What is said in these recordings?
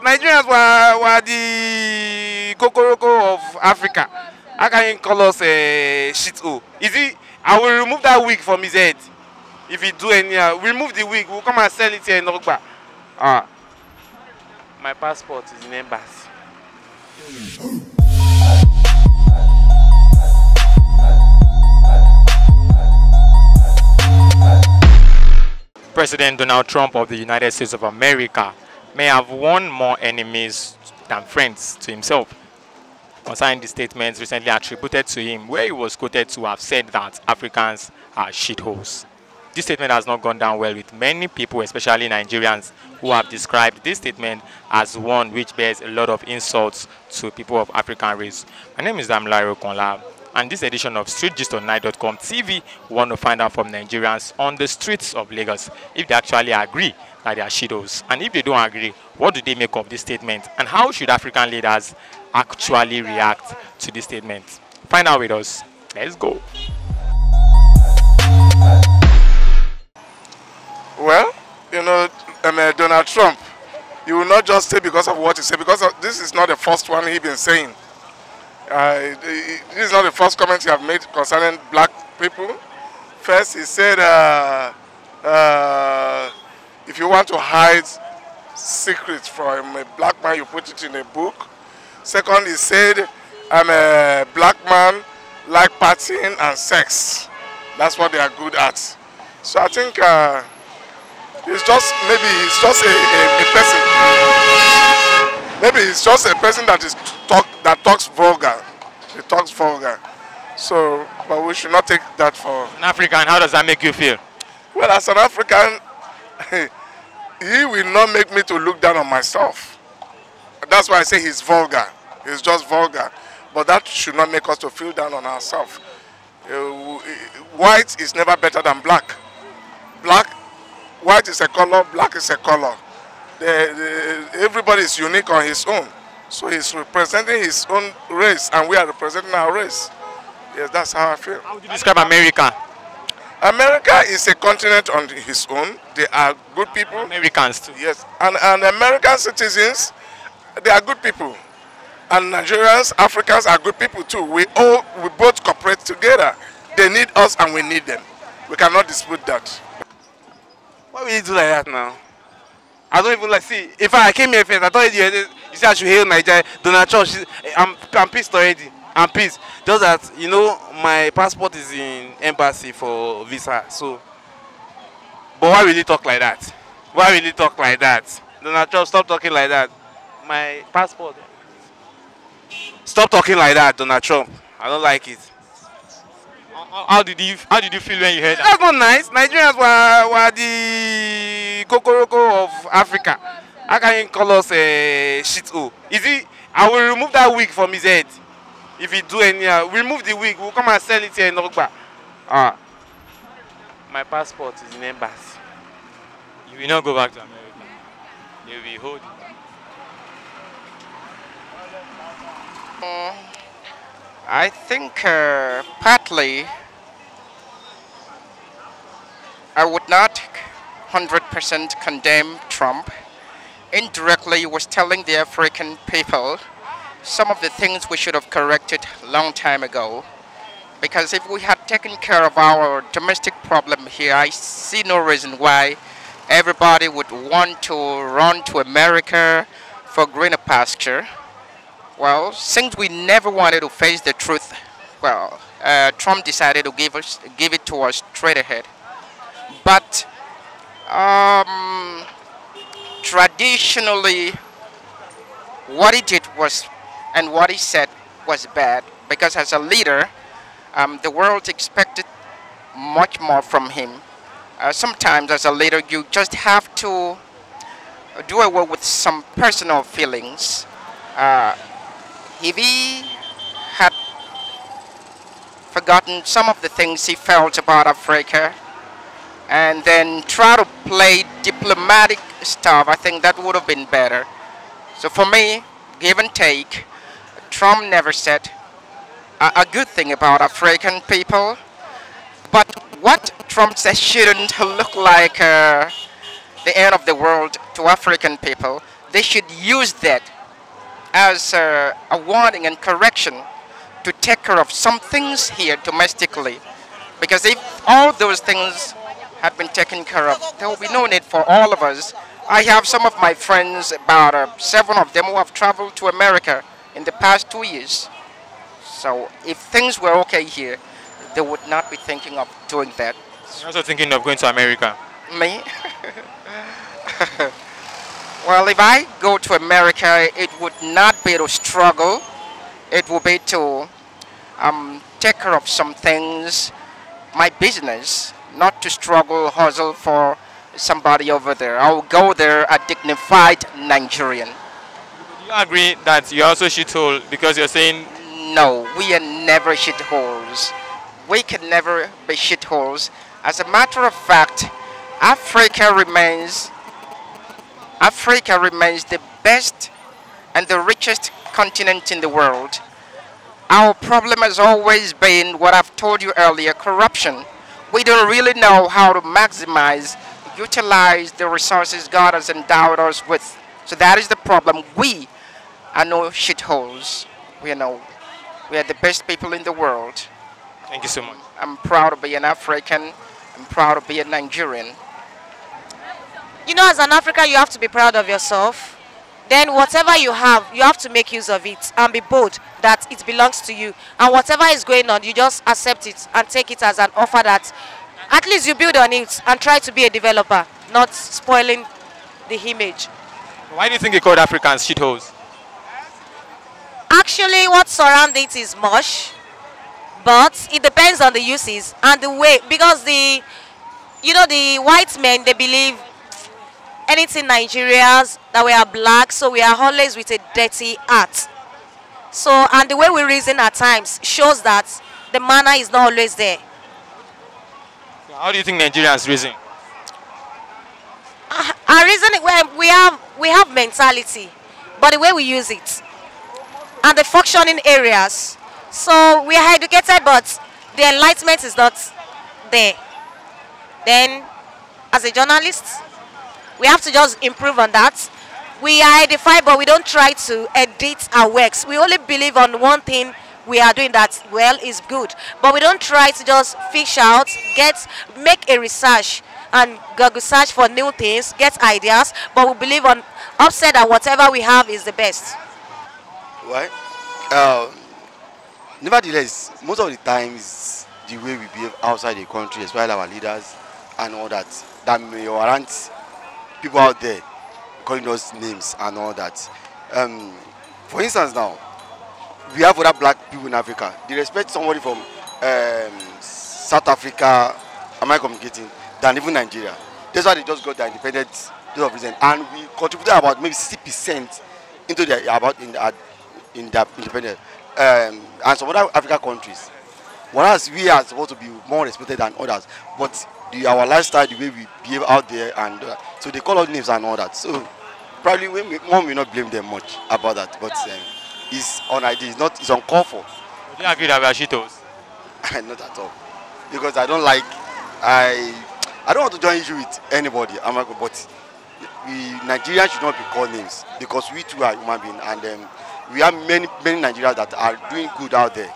Nigerians were the kokoroko of Africa. How can you call us a shithole? Is it? I will remove that wig from his head. If he do any, remove the wig. We'll come and sell it here in Ogba. My passport is in embassy. President Donald Trump of the United States of America may have won more enemies than friends to himself concerning the statements recently attributed to him, where he was quoted to have said that Africans are shitholes. This statement has not gone down well with many people, especially Nigerians, who have described this statement as one which bears a lot of insults to people of African race. My name is Damilare Okonla, and this edition of StreetGistOnline.com TV want to find out from Nigerians on the streets of Lagos if they actually agree that they are shitholes. And if they don't agree, what do they make of this statement? And how should African leaders actually react to this statement? Find out with us. Let's go. Well, Donald Trump, you will not just say because of what he said, because this is not the first one he's been saying. This is not the first comment he have made concerning black people. First, he said, if you want to hide secrets from a black man, you put it in a book. Second, he said, I'm a black man, like partying and sex. That's what they are good at. So I think it's just, maybe it's just a person. Maybe it's just a person that talks vulgar. He talks vulgar. So, but we should not take that for... An African, how does that make you feel? Well, as an African, he will not make me to look down on myself. That's why I say he's vulgar. He's just vulgar. But that should not make us to feel down on ourselves. White is never better than black. White is a color, black is a color. Everybody is unique on his own. So he's representing his own race, and we are representing our race. Yes, that's how I feel. How would you describe America? America is a continent on its own. They are good people. Americans too. Yes, and American citizens, they are good people. And Nigerians, Africans are good people too. We both cooperate together. They need us and we need them. We cannot dispute that. Why will you do like that now? I don't even see. If I came here first, I thought you said I should hail Nigeria. Donald Trump, I'm pissed already. I'm pissed. Just that, my passport is in embassy for visa. So, but why will you talk like that? Why will you talk like that? Donald Trump, stop talking like that. My passport. Stop talking like that, Donald Trump. I don't like it. How did you feel when you heard that? That's not nice. Nigerians were the kokoroko of Africa. How can you call us a shithole? Is it? I will remove that wig from his head. If he do any, remove the wig. We'll come and sell it here in Ogba. My passport is in embassy. You will not go back to America. They will hold you. I think partly I would not 100% condemn Trump. Indirectly, he was telling the African people some of the things we should have corrected a long time ago. Because if we had taken care of our domestic problem here, I see no reason why everybody would want to run to America for greener pasture. Well, since we never wanted to face the truth, well, Trump decided to give it to us straight ahead. But traditionally, what he did was, and what he said was bad, because as a leader, the world expected much more from him. Sometimes as a leader, you just have to do away with some personal feelings. If he had forgotten some of the things he felt about Africa and then try to play diplomatic stuff, I think that would have been better. So for me, give and take, Trump never said a good thing about African people. But what Trump said shouldn't look like the end of the world to African people. they should use that as a warning and correction to take care of some things here domestically. Because if all those things had been taken care of, there will be no need for all of us. I have some of my friends, about 7 of them, who have traveled to America in the past 2 years. So if things were okay here, they would not be thinking of doing that. You're also thinking of going to America. Me? Well, if I go to America, it would not be to struggle. It would be to take care of some things, my business, not to struggle, hustle for somebody over there. I'll go there a dignified Nigerian. Do you agree that you're also shithole because you're saying No, we are never shitholes. We can never be shitholes. As a matter of fact, Africa remains the best and the richest continent in the world. Our problem has always been what I've told you earlier, corruption. We don't really know how to maximize, utilize the resources God has endowed us with. So that is the problem. We are no shitholes. We are the best people in the world. thank you so much. I'm proud to be an African. I'm proud to be a Nigerian. You know, as an African, you have to be proud of yourself. Then whatever you have to make use of it and be bold that it belongs to you. And whatever is going on, you just accept it and take it as an offer that at least you build on it and try to be a developer, not spoiling the image. Why do you think they called Africans shitholes? Actually, what surrounds it is much, but it depends on the uses and the way, because the white men, they believe anything Nigerians that we are black, so we are always with a dirty heart. So, and the way we reason at times shows that the manner is not always there. So how do you think Nigerians reason? Our reasoning, well, we have mentality, but the way we use it and the functioning areas. So we are educated, but the enlightenment is not there. Then, as a journalist, we have to just improve on that. We are edified, but we don't try to edit our works. We only believe on one thing we are doing that, well, is good. But we don't try to just fish out, make a research and Google search for new things, get ideas, but we believe on upset that whatever we have is the best. Why? Nevertheless, most of the times, the way we behave outside the country, especially our leaders and all that, that may warrant people out there calling us names and all that. For instance now, we have other black people in Africa. They respect somebody from South Africa, am I communicating, than even Nigeria. That's why they just got their independence reason. And we contributed about maybe 60% into their in their independence. And some other African countries. Whereas we are supposed to be more respected than others. But our lifestyle, the way we behave out there, and so they call us names and all that. So probably one will not blame them much about that. But it's unidea, it's uncalled for. Do you agree that we are shitholes? Not at all. Because I don't like, I don't want to join issue with anybody, but Nigerians should not be called names, because we too are human beings, and we have many Nigerians that are doing good out there,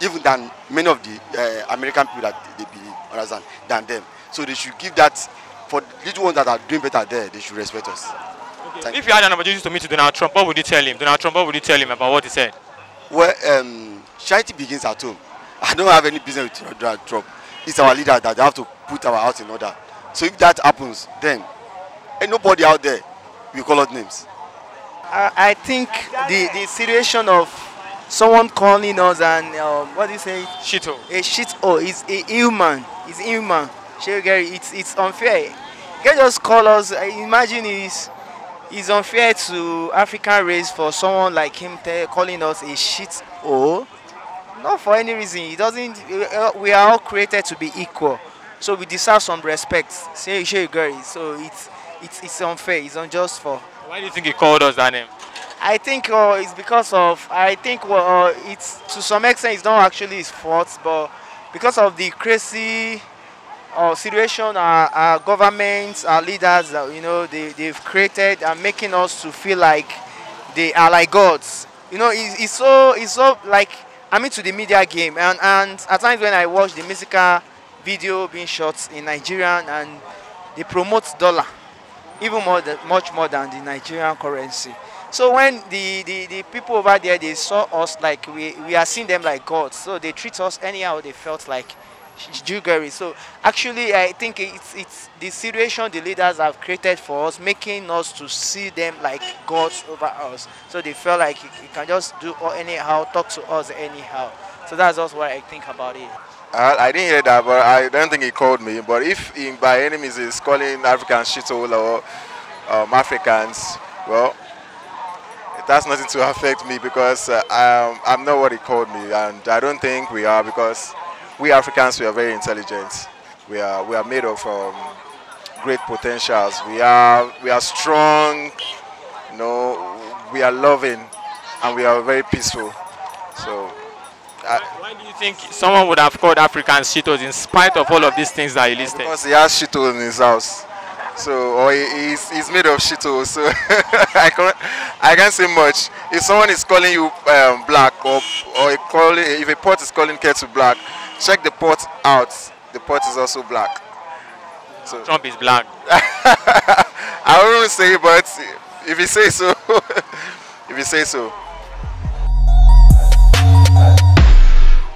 even than many of the American people that they believe, understand, than them. So they should give that, for little ones that are doing better there, they should respect us. Okay. If you had an opportunity to meet Donald Trump, what would you tell him? Donald Trump, what would you tell him about what he said? Well, charity begins at home. I don't have any business with Donald Trump. It's our leader that they have to put our house in order. So if that happens, then ain't nobody out there will call us names. I think the situation of someone calling us and what do you say? Shithole. A shithole is inhuman. It's inhuman. It's unfair. You can just call us. Imagine it's unfair to African race for someone like him calling us a shithole. Not for any reason. It doesn't. We are all created to be equal, so we deserve some respect. Say girl. So it's unfair. It's unjust for. Why do you think he called us that name? I think it's because of. I think it's to some extent it's not actually his fault, but because of the crazy or situation our governments, our leaders, they've created and making us to feel like they are like gods. It's so like I'm into the media game, and at times when I watch the musical video being shot in Nigerian and they promote dollar even much more than the Nigerian currency. So when the people over there, they saw us like we are seeing them like gods, so they treat us anyhow they felt like jewelry. So actually I think it's the situation the leaders have created for us, making us to see them like gods over us. So they felt like you can just do anyhow, talk to us anyhow. So that's also what I think about it. I didn't hear that, but I don't think he called me. But if by any means he's calling Africans shithole or Africans, well, it has nothing to affect me because I'm not what he called me, and I don't think we are, because we Africans, we are very intelligent. We are made of great potentials. We are strong. We are loving, and we are very peaceful. So. Why do you think someone would have called Africans shitholes in spite of all of these things that you listed? Because he has shithole in his house. So, or he's made of shithole. So I can't say much. If someone is calling you black, or if a pot is calling kettle black, check the pot out. The pot is also black. So Trump is black. I wouldn't say, but if you say so, if you say so.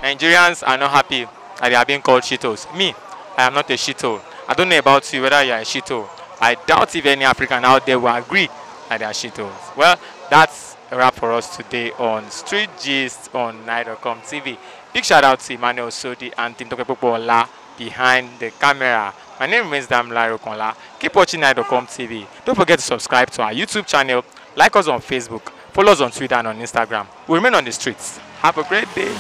Nigerians are not happy that they are being called shitholes. Me, I am not a shithole. I don't know about you whether you are a shithole. I doubt if any African out there will agree that they are shitholes. Well, that's a wrap for us today on Street Gist on Nigerian TV. Big shout out to Emmanuel Sodi and Tim Tokepopola behind the camera. My name remains Damilare Okonla. Keep watching Nigerian TV. Don't forget to subscribe to our YouTube channel, like us on Facebook, follow us on Twitter and on Instagram. We remain on the streets. Have a great day.